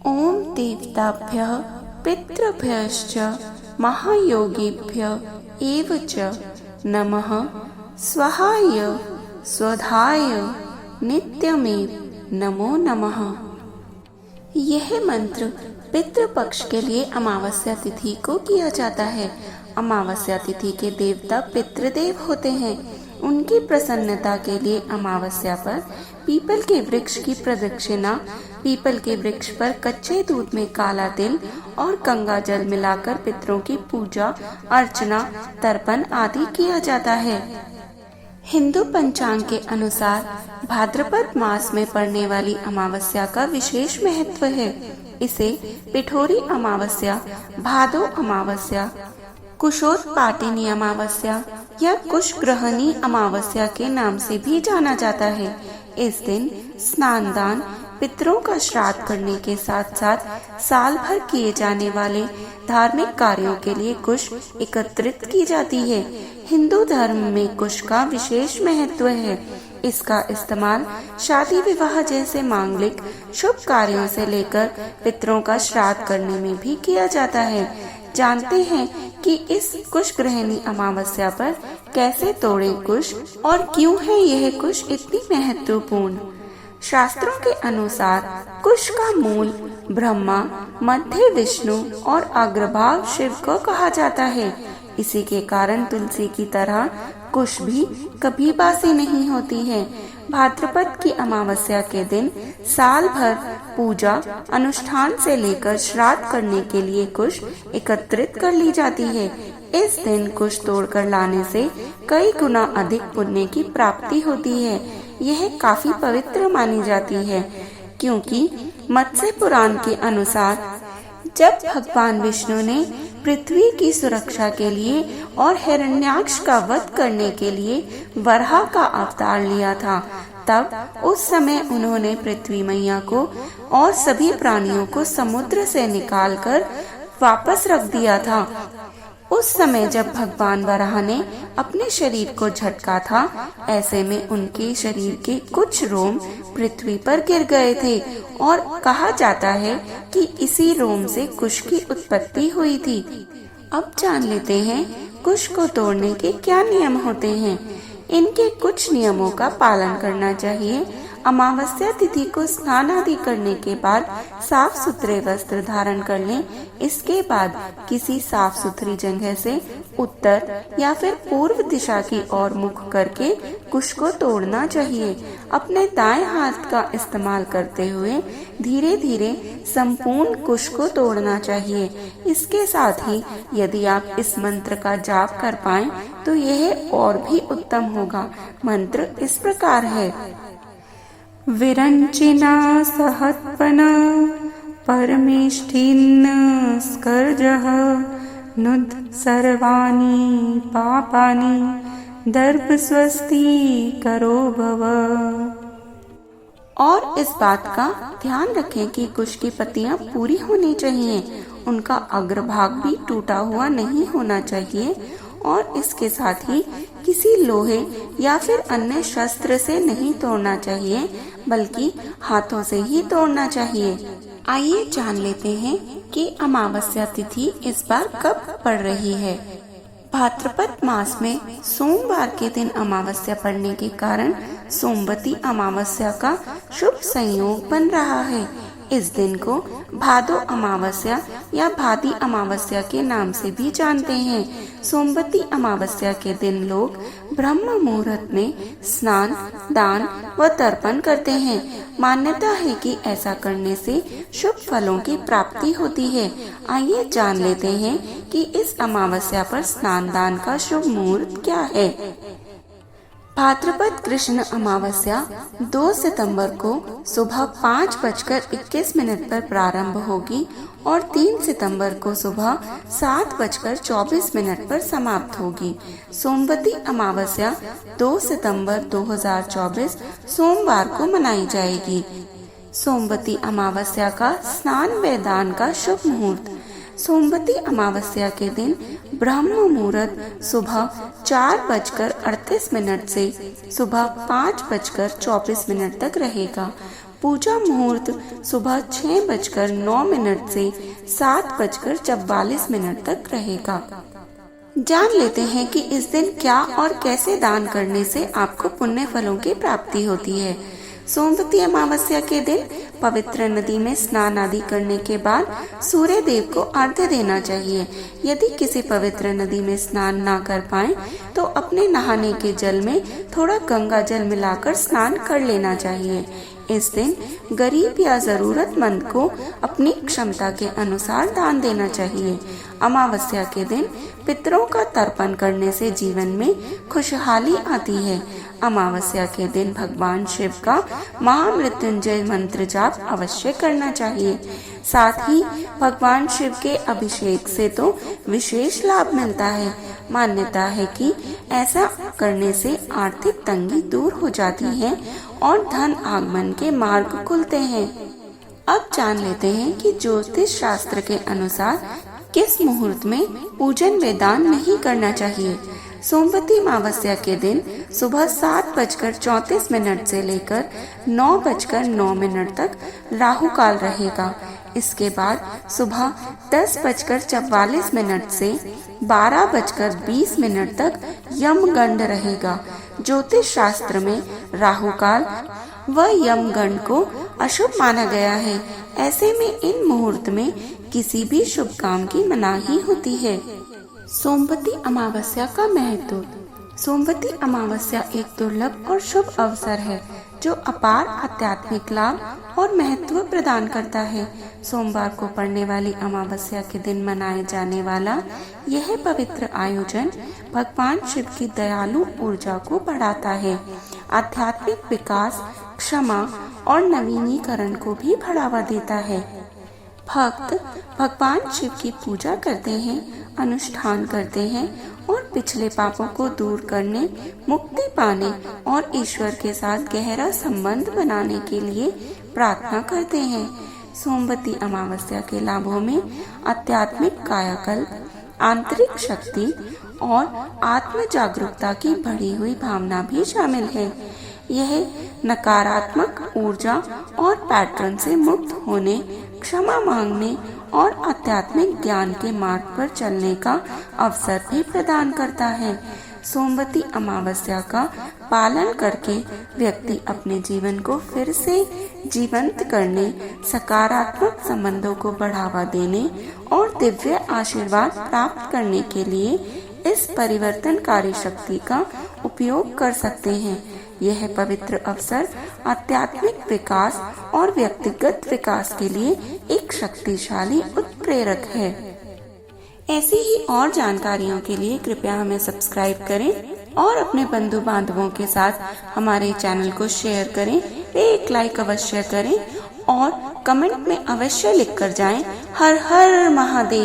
ओम देवताभ्यः पितृभ्यश्च महायोगिभ्यः एव च नमः स्वाहाय स्वधाय नित्यमेव नमो नमः। यह मंत्र पितृपक्ष के लिए अमावस्या तिथि को किया जाता है। अमावस्या तिथि के देवता पितृदेव होते हैं। उनकी प्रसन्नता के लिए अमावस्या पर पीपल के वृक्ष की प्रदक्षिणा, पीपल के वृक्ष पर कच्चे दूध में काला तिल और गंगा जल मिलाकर पितरों की पूजा अर्चना, तर्पण आदि किया जाता है। हिंदू पंचांग के अनुसार भाद्रपद मास में पड़ने वाली अमावस्या का विशेष महत्व है। इसे पिठोरी अमावस्या, भादो अमावस्या, कुशोत्पाटिनी अमावस्या या कुशग्रहणी अमावस्या के नाम से भी जाना जाता है। इस दिन स्नान दान, पितरों का श्राद्ध करने के साथ साथ साल भर किए जाने वाले धार्मिक कार्यों के लिए कुश एकत्रित की जाती है। हिंदू धर्म में कुश का विशेष महत्व है। इसका इस्तेमाल शादी विवाह जैसे मांगलिक शुभ कार्यों से लेकर पितरों का श्राद्ध करने में भी किया जाता है। जानते हैं कि इस कुशग्रहणी अमावस्या पर कैसे तोड़े कुश और क्यों है यह कुश इतनी महत्वपूर्ण। शास्त्रों के अनुसार कुश का मूल ब्रह्मा, मध्य विष्णु और अग्रभाग शिव को कहा जाता है। इसी के कारण तुलसी की तरह कुश भी कभी बासी नहीं होती है। भाद्रपद की अमावस्या के दिन साल भर पूजा अनुष्ठान से लेकर श्राद्ध करने के लिए कुश एकत्रित कर ली जाती है। इस दिन कुश तोड़कर लाने से कई गुना अधिक पुण्य की प्राप्ति होती है। यह काफी पवित्र मानी जाती है, क्योंकि मत्स्य पुराण के अनुसार जब भगवान विष्णु ने पृथ्वी की सुरक्षा के लिए और हिरण्याक्ष का वध करने के लिए वराह का अवतार लिया था, तब उस समय उन्होंने पृथ्वी मैया को और सभी प्राणियों को समुद्र से निकालकर वापस रख दिया था। उस समय जब भगवान वराह ने अपने शरीर को झटका था, ऐसे में उनके शरीर के कुछ रोम पृथ्वी पर गिर गए थे और कहा जाता है कि इसी रोम से कुश की उत्पत्ति हुई थी। अब जान लेते हैं कुश को तोड़ने के क्या नियम होते हैं। इनके कुछ नियमों का पालन करना चाहिए। अमावस्या तिथि को स्नान आदि करने के बाद साफ सुथरे वस्त्र धारण कर लें। इसके बाद किसी साफ सुथरी जगह से उत्तर या फिर पूर्व दिशा की ओर मुख करके कुश को तोड़ना चाहिए। अपने दाएं हाथ का इस्तेमाल करते हुए धीरे धीरे संपूर्ण कुश को तोड़ना चाहिए। इसके साथ ही यदि आप इस मंत्र का जाप कर पाएं तो यह और भी उत्तम होगा। मंत्र इस प्रकार है: विरंचिना सहत्पना परमेष्ठिन्न स्कर्जः नुद सर्वाणि पापानि दर्भ स्वस्ति करो भव। और इस बात का ध्यान रखें कि कुश की पत्तियां पूरी होनी चाहिए, उनका अग्रभाग भी टूटा हुआ नहीं होना चाहिए और इसके साथ ही किसी लोहे या फिर अन्य शस्त्र से नहीं तोड़ना चाहिए, बल्कि हाथों से ही तोड़ना चाहिए। आइए जान लेते हैं कि अमावस्या तिथि इस बार कब पड़ रही है। भाद्रपद मास में सोमवार के दिन अमावस्या पड़ने के कारण सोमवती अमावस्या का शुभ संयोग बन रहा है। इस दिन को भादो अमावस्या या भादी अमावस्या के नाम से भी जानते हैं। सोमवती अमावस्या के दिन लोग ब्रह्म मुहूर्त में स्नान, दान व तर्पण करते हैं। मान्यता है कि ऐसा करने से शुभ फलों की प्राप्ति होती है। आइए जान लेते हैं कि इस अमावस्या पर स्नान दान का शुभ मुहूर्त क्या है। भाद्रपद कृष्ण अमावस्या 2 सितंबर को सुबह 5:21 पर प्रारंभ होगी और 3 सितंबर को सुबह 7:24 पर समाप्त होगी। सोमवती अमावस्या 2 सितंबर 2024 सोमवार को मनाई जाएगी। सोमवती अमावस्या का स्नान व दान का शुभ मुहूर्त। सोमवती अमावस्या के दिन ब्रह्म मुहूर्त सुबह 4:38 से सुबह 5:24 तक रहेगा। पूजा मुहूर्त सुबह 6:09 से 7:44 तक रहेगा। जान लेते हैं कि इस दिन क्या और कैसे दान करने से आपको पुण्य फलों की प्राप्ति होती है। सोमवती अमावस्या के दिन पवित्र नदी में स्नान आदि करने के बाद सूर्य देव को अर्घ्य देना चाहिए। यदि किसी पवित्र नदी में स्नान ना कर पाए तो अपने नहाने के जल में थोड़ा गंगा जल मिलाकर स्नान कर लेना चाहिए। इस दिन गरीब या जरूरतमंद को अपनी क्षमता के अनुसार दान देना चाहिए। अमावस्या के दिन पितरों का तर्पण करने से जीवन में खुशहाली आती है। अमावस्या के दिन भगवान शिव का महामृत्युंजय मंत्र जाप अवश्य करना चाहिए। साथ ही भगवान शिव के अभिषेक से तो विशेष लाभ मिलता है। मान्यता है कि ऐसा करने से आर्थिक तंगी दूर हो जाती है और धन आगमन के मार्ग खुलते हैं। अब जान लेते हैं कि ज्योतिष शास्त्र के अनुसार किस मुहूर्त में पूजन व दान नहीं करना चाहिए। सोमवती अमावस्या के दिन सुबह 7:34 से लेकर 9:09 तक राहु काल रहेगा। इसके बाद सुबह 10:44 से 12:20 तक यमगंड रहेगा। ज्योतिष शास्त्र में राहु काल व यमगंड को अशुभ माना गया है। ऐसे में इन मुहूर्त में किसी भी शुभ काम की मनाही होती है। सोमवती अमावस्या का महत्व। सोमवती अमावस्या एक दुर्लभ और शुभ अवसर है जो अपार आध्यात्मिक लाभ और महत्व प्रदान करता है। सोमवार को पड़ने वाली अमावस्या के दिन मनाए जाने वाला यह पवित्र आयोजन भगवान शिव की दयालु ऊर्जा को बढ़ाता है, आध्यात्मिक विकास, क्षमा और नवीनीकरण को भी बढ़ावा देता है। भक्त भगवान शिव की पूजा करते हैं, अनुष्ठान करते हैं और पिछले पापों को दूर करने, मुक्ति पाने और ईश्वर के साथ गहरा संबंध बनाने के लिए प्रार्थना करते हैं। सोमवती अमावस्या के लाभों में आध्यात्मिक कायाकल्प, आंतरिक शक्ति और आत्म जागरूकता की बढ़ी हुई भावना भी शामिल है। यह नकारात्मक ऊर्जा और पैटर्न से मुक्त होने, क्षमा मांगने और आध्यात्मिक ज्ञान के मार्ग पर चलने का अवसर भी प्रदान करता है। सोमवती अमावस्या का पालन करके व्यक्ति अपने जीवन को फिर से जीवंत करने, सकारात्मक संबंधों को बढ़ावा देने और दिव्य आशीर्वाद प्राप्त करने के लिए इस परिवर्तनकारी शक्ति का उपयोग कर सकते हैं। यह पवित्र अवसर आध्यात्मिक विकास और व्यक्तिगत विकास के लिए एक शक्तिशाली उत्प्रेरक है। ऐसी ही और जानकारियों के लिए कृपया हमें सब्सक्राइब करें और अपने बंधु बांधवों के साथ हमारे चैनल को शेयर करें। एक लाइक अवश्य करें और कमेंट में अवश्य लिख कर जाएं। हर हर महादेव।